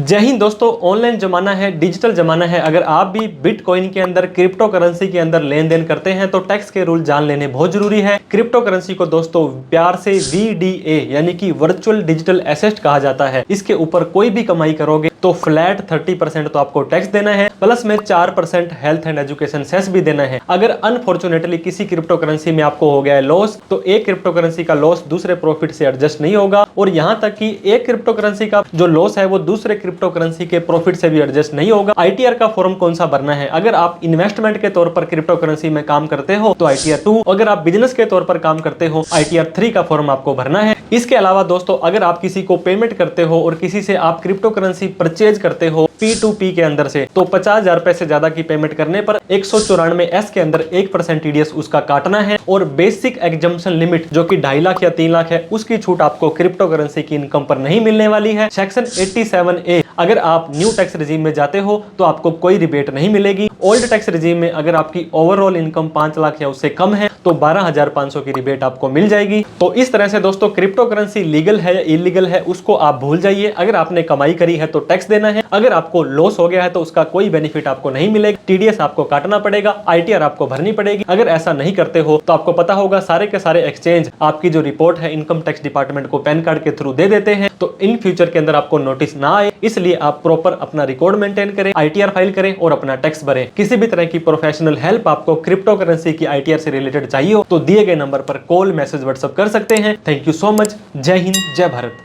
जय हिंद दोस्तों, ऑनलाइन जमाना है, डिजिटल जमाना है। अगर आप भी बिटकॉइन के अंदर, क्रिप्टो करेंसी के अंदर लेन देन करते हैं तो टैक्स के रूल जान लेने बहुत जरूरी है। क्रिप्टो करेंसी को दोस्तों प्यार से VDA यानी कि वर्चुअल डिजिटल एसेट कहा जाता है। इसके ऊपर कोई भी कमाई करोगे तो फ्लैट 30% तो आपको टैक्स देना है, प्लस में 4% हेल्थ एंड एजुकेशन सेस भी देना है। अगर अनफॉर्चुनेटली किसी क्रिप्टो करेंसी में आपको हो गया है लॉस, तो एक क्रिप्टो करेंसी का लॉस दूसरे प्रॉफिट से एडजस्ट नहीं होगा, और यहां तक कि एक क्रिप्टो करेंसी का जो लॉस है वो दूसरे क्रिप्टो करेंसी के प्रॉफिट से भी एडजस्ट नहीं होगा। ITR का फॉर्म कौन सा भरना है? अगर आप इन्वेस्टमेंट के तौर पर क्रिप्टो करेंसी में काम करते हो तो ITR 2, अगर आप बिजनेस के तौर पर काम करते हो ITR 3 का फॉर्म आपको भरना है। इसके अलावा दोस्तों, अगर आप किसी को पेमेंट करते हो और किसी से आप क्रिप्टो करेंसी परचेज करते हो P2P के अंदर से, तो 50,000 रुपए से ज्यादा की पेमेंट करने पर 194S के अंदर 1% TDS उसका काटना है, और बेसिक एग्जम्पशन लिमिट जो कि 2.5 लाख या 3 लाख है, उसकी छूट आपको क्रिप्टो करेंसी की इनकम पर नहीं मिलने वाली है। सेक्शन 87A, अगर आप न्यू टैक्स रिजीम में जाते हो तो आपको कोई रिबेट नहीं मिलेगी। ओल्ड टैक्स रिजीम में अगर आपकी ओवरऑल इनकम 5 लाख या उससे कम है तो 12,500 की रिबेट आपको मिल जाएगी। तो इस तरह से दोस्तों, क्रिप्टो करेंसी लीगल है या इलीगल है उसको आप भूल जाइए। अगर आपने कमाई करी है तो टैक्स देना है, अगर आपको लॉस हो गया है तो उसका कोई बेनिफिट आपको नहीं मिलेगा। TDS आपको काटना पड़ेगा, ITR आपको भरनी पड़ेगी। अगर ऐसा नहीं करते हो तो आपको पता होगा सारे के सारे एक्सचेंज आपकी जो रिपोर्ट है इनकम टैक्स डिपार्टमेंट को पैन कार्ड के थ्रू दे देते हैं, तो इन फ्यूचर के अंदर आपको नोटिस ना आए, इसलिए आप प्रॉपर अपना रिकॉर्ड मेंटेन करें, ITR फाइल करें और अपना टैक्स भरें। किसी भी तरह की प्रोफेशनल हेल्प आपको क्रिप्टो करेंसी की ITR से रिलेटेड चाहिए हो तो दिए गए नंबर पर कॉल, मैसेज, व्हाट्सएप कर सकते हैं। Thank you so much. जय हिंद, जय भारत।